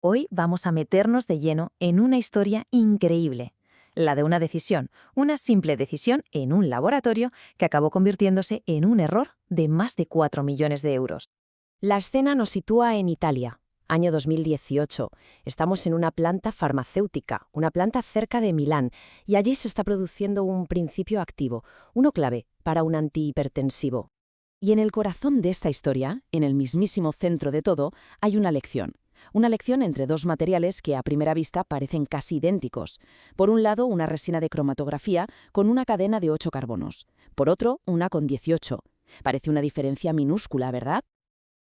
Hoy vamos a meternos de lleno en una historia increíble, la de una decisión, una simple decisión en un laboratorio que acabó convirtiéndose en un error de más de 4 millones de euros. La escena nos sitúa en Italia, año 2018. Estamos en una planta farmacéutica, una planta cerca de Milán, y allí se está produciendo un principio activo, uno clave para un antihipertensivo. Y en el corazón de esta historia, en el mismísimo centro de todo, hay una lección. Una lección entre dos materiales que a primera vista parecen casi idénticos. Por un lado, una resina de cromatografía con una cadena de 8 carbonos. Por otro, una con 18. Parece una diferencia minúscula, ¿verdad?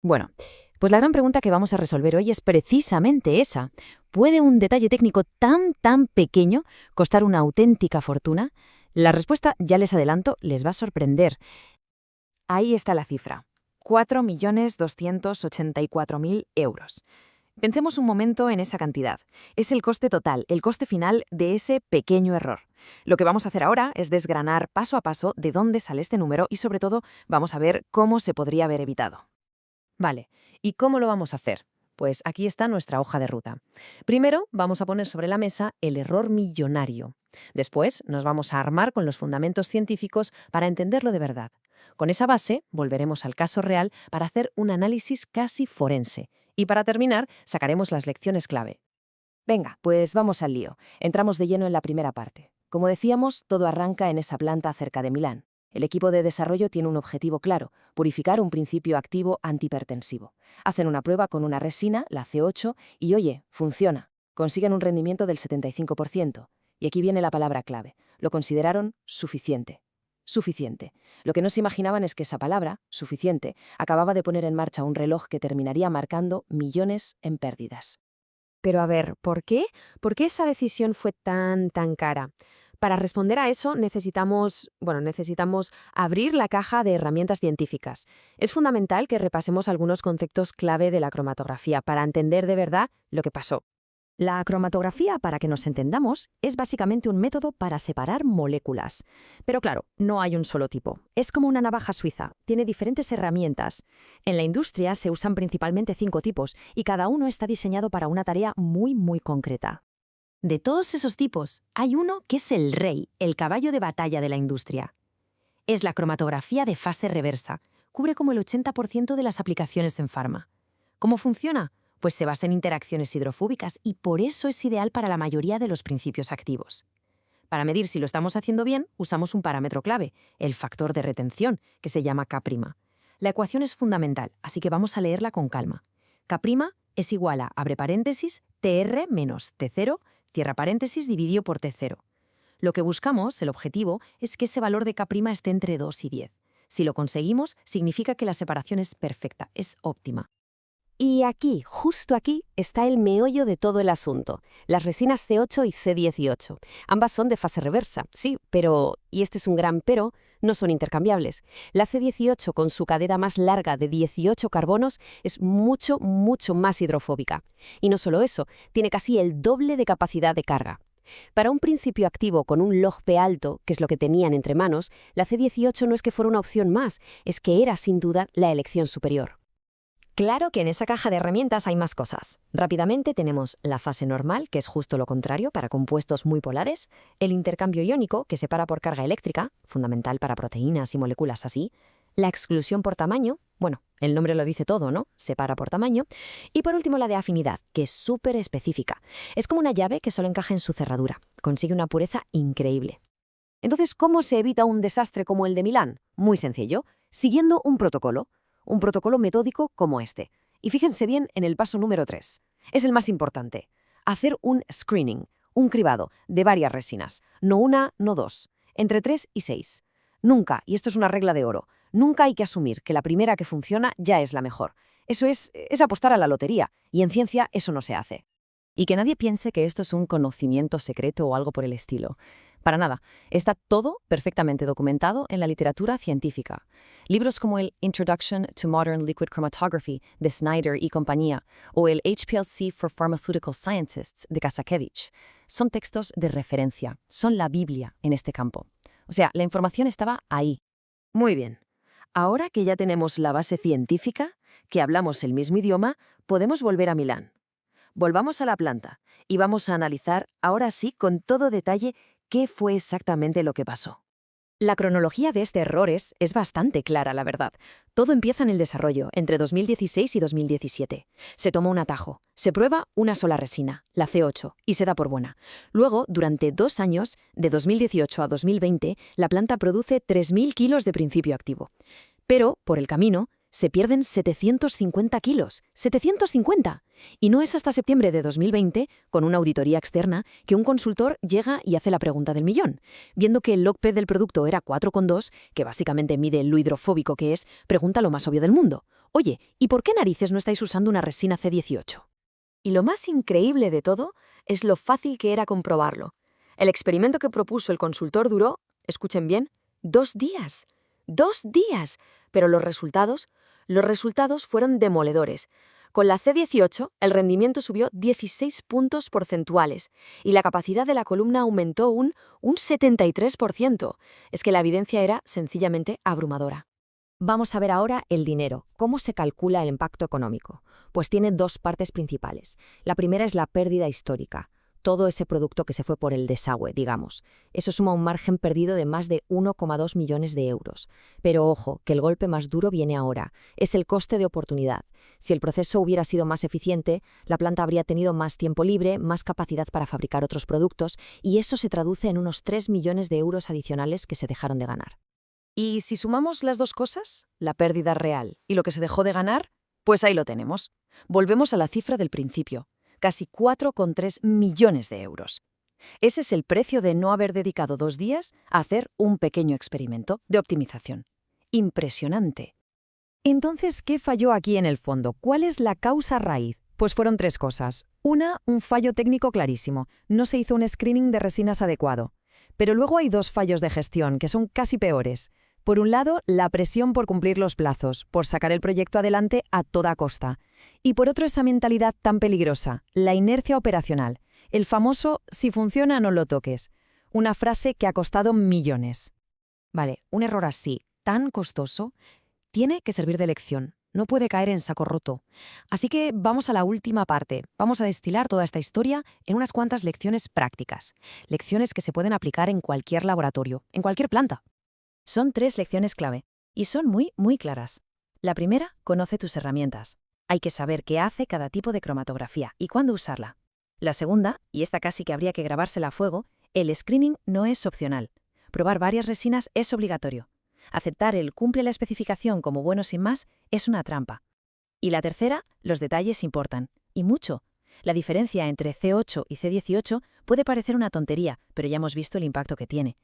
Bueno, pues la gran pregunta que vamos a resolver hoy es precisamente esa. ¿Puede un detalle técnico tan pequeño costar una auténtica fortuna? La respuesta, ya les adelanto, les va a sorprender. Ahí está la cifra, 4.284.000 euros. Pensemos un momento en esa cantidad. Es el coste total, el coste final de ese pequeño error. Lo que vamos a hacer ahora es desgranar paso a paso de dónde sale este número y, sobre todo, vamos a ver cómo se podría haber evitado. Vale, ¿y cómo lo vamos a hacer? Pues aquí está nuestra hoja de ruta. Primero, vamos a poner sobre la mesa el error millonario. Después, nos vamos a armar con los fundamentos científicos para entenderlo de verdad. Con esa base, volveremos al caso real para hacer un análisis casi forense. Y para terminar, sacaremos las lecciones clave. Venga, pues vamos al lío. Entramos de lleno en la primera parte. Como decíamos, todo arranca en esa planta cerca de Milán. El equipo de desarrollo tiene un objetivo claro: purificar un principio activo antihipertensivo. Hacen una prueba con una resina, la C8, y oye, funciona. Consiguen un rendimiento del 75%. Y aquí viene la palabra clave. Lo consideraron suficiente. Suficiente. Lo que no se imaginaban es que esa palabra, suficiente, acababa de poner en marcha un reloj que terminaría marcando millones en pérdidas. Pero a ver, ¿por qué? ¿Por qué esa decisión fue tan cara? Para responder a eso necesitamos abrir la caja de herramientas científicas. Es fundamental que repasemos algunos conceptos clave de la cromatografía para entender de verdad lo que pasó. La cromatografía, para que nos entendamos, es básicamente un método para separar moléculas. Pero claro, no hay un solo tipo. Es como una navaja suiza, tiene diferentes herramientas. En la industria se usan principalmente 5 tipos y cada uno está diseñado para una tarea muy concreta. De todos esos tipos, hay uno que es el rey, el caballo de batalla de la industria. Es la cromatografía de fase reversa. Cubre como el 80% de las aplicaciones en farma. ¿Cómo funciona? Pues se basa en interacciones hidrofóbicas y por eso es ideal para la mayoría de los principios activos. Para medir si lo estamos haciendo bien, usamos un parámetro clave, el factor de retención, que se llama K'. La ecuación es fundamental, así que vamos a leerla con calma. K' es igual a, abre paréntesis, TR menos T0, cierra paréntesis, dividido por T0. Lo que buscamos, el objetivo, es que ese valor de K' esté entre 2 y 10. Si lo conseguimos, significa que la separación es perfecta, es óptima. Y aquí, justo aquí, está el meollo de todo el asunto. Las resinas C8 y C18. Ambas son de fase reversa, sí, pero, y este es un gran pero, no son intercambiables. La C18, con su cadena más larga de 18 carbonos, es mucho más hidrofóbica. Y no solo eso, tiene casi el doble de capacidad de carga. Para un principio activo con un log P alto, que es lo que tenían entre manos, la C18 no es que fuera una opción más, es que era sin duda la elección superior. Claro que en esa caja de herramientas hay más cosas. Rápidamente tenemos la fase normal, que es justo lo contrario para compuestos muy polares, el intercambio iónico, que separa por carga eléctrica, fundamental para proteínas y moléculas así, la exclusión por tamaño, bueno, el nombre lo dice todo, ¿no? Separa por tamaño, y por último la de afinidad, que es súper específica. Es como una llave que solo encaja en su cerradura, consigue una pureza increíble. Entonces, ¿cómo se evita un desastre como el de Milán? Muy sencillo, siguiendo un protocolo metódico como este. Y fíjense bien en el paso número 3. Es el más importante. Hacer un screening, un cribado de varias resinas. No una, no dos. Entre 3 y 6. Nunca, y esto es una regla de oro, nunca hay que asumir que la primera que funciona ya es la mejor. Eso es apostar a la lotería, y en ciencia eso no se hace. Y que nadie piense que esto es un conocimiento secreto o algo por el estilo. Para nada, está todo perfectamente documentado en la literatura científica. Libros como el Introduction to Modern Liquid Chromatography de Snyder y compañía o el HPLC for Pharmaceutical Scientists de Kasakevich son textos de referencia, son la Biblia en este campo. O sea, la información estaba ahí. Muy bien. Ahora que ya tenemos la base científica, que hablamos el mismo idioma, podemos volver a Milán. Volvamos a la planta y vamos a analizar, ahora sí, con todo detalle, qué fue exactamente lo que pasó. La cronología de este error es bastante clara, la verdad. Todo empieza en el desarrollo, entre 2016 y 2017. Se toma un atajo, se prueba una sola resina, la C8, y se da por buena. Luego, durante 2 años, de 2018 a 2020, la planta produce 3.000 kilos de principio activo. Pero, por el camino, se pierden 750 kilos. ¡750! Y no es hasta septiembre de 2020, con una auditoría externa, que un consultor llega y hace la pregunta del millón. Viendo que el log-P del producto era 4,2, que básicamente mide lo hidrofóbico que es, pregunta lo más obvio del mundo. Oye, ¿y por qué narices no estáis usando una resina C18? Y lo más increíble de todo es lo fácil que era comprobarlo. El experimento que propuso el consultor duró, escuchen bien, 2 días. 2 días. Pero los resultados fueron demoledores. Con la C18, el rendimiento subió 16 puntos porcentuales y la capacidad de la columna aumentó un 73%. Es que la evidencia era sencillamente abrumadora. Vamos a ver ahora el dinero. ¿Cómo se calcula el impacto económico? Pues tiene 2 partes principales. La primera es la pérdida histórica. Todo ese producto que se fue por el desagüe, digamos. Eso suma un margen perdido de más de 1,2 millones de euros. Pero ojo, que el golpe más duro viene ahora. Es el coste de oportunidad. Si el proceso hubiera sido más eficiente, la planta habría tenido más tiempo libre, más capacidad para fabricar otros productos, y eso se traduce en unos 3 millones de euros adicionales que se dejaron de ganar. Y si sumamos las 2 cosas, la pérdida real y lo que se dejó de ganar, pues ahí lo tenemos. Volvemos a la cifra del principio. Casi 4,3 millones de euros. Ese es el precio de no haber dedicado 2 días a hacer un pequeño experimento de optimización. Impresionante. Entonces, ¿qué falló aquí en el fondo? ¿Cuál es la causa raíz? Pues fueron 3 cosas. Una, un fallo técnico clarísimo. No se hizo un screening de resinas adecuado. Pero luego hay 2 fallos de gestión, que son casi peores. Por un lado, la presión por cumplir los plazos, por sacar el proyecto adelante a toda costa. Y por otro, esa mentalidad tan peligrosa, la inercia operacional. El famoso «si funciona, no lo toques». Una frase que ha costado millones. Vale, un error así, tan costoso, tiene que servir de lección. No puede caer en saco roto. Así que vamos a la última parte. Vamos a destilar toda esta historia en unas cuantas lecciones prácticas. Lecciones que se pueden aplicar en cualquier laboratorio, en cualquier planta. Son 3 lecciones clave, y son muy, muy claras. La primera, conoce tus herramientas. Hay que saber qué hace cada tipo de cromatografía y cuándo usarla. La segunda, y esta casi que habría que grabársela a fuego, el screening no es opcional. Probar varias resinas es obligatorio. Aceptar el cumple la especificación como bueno sin más es una trampa. Y la tercera, los detalles importan, y mucho. La diferencia entre C8 y C18 puede parecer una tontería, pero ya hemos visto el impacto que tiene.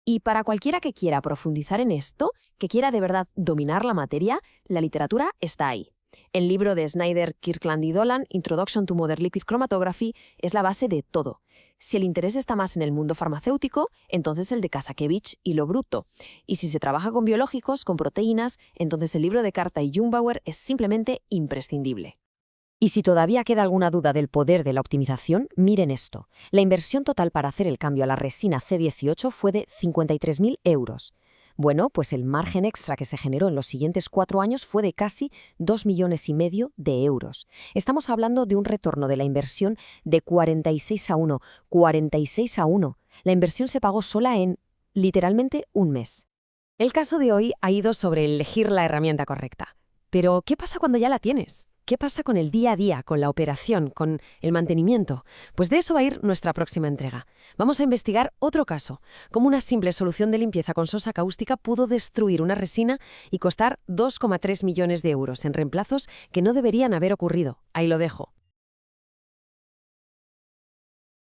Y para cualquiera que quiera profundizar en esto, que quiera de verdad dominar la materia, la literatura está ahí. El libro de Snyder, Kirkland y Dolan, Introduction to Modern Liquid Chromatography, es la base de todo. Si el interés está más en el mundo farmacéutico, entonces el de Kasakevich y lo bruto. Y si se trabaja con biológicos, con proteínas, entonces el libro de Carta y Jungbauer es simplemente imprescindible. Y si todavía queda alguna duda del poder de la optimización, miren esto. La inversión total para hacer el cambio a la resina C18 fue de 53.000 euros. Bueno, pues el margen extra que se generó en los siguientes 4 años fue de casi 2,5 millones de euros. Estamos hablando de un retorno de la inversión de 46-1. 46-1. La inversión se pagó sola en, literalmente, un mes. El caso de hoy ha ido sobre elegir la herramienta correcta. Pero, ¿qué pasa cuando ya la tienes? ¿Qué pasa con el día a día, con la operación, con el mantenimiento? Pues de eso va a ir nuestra próxima entrega. Vamos a investigar otro caso, cómo una simple solución de limpieza con sosa cáustica pudo destruir una resina y costar 2,3 millones de euros en reemplazos que no deberían haber ocurrido. Ahí lo dejo.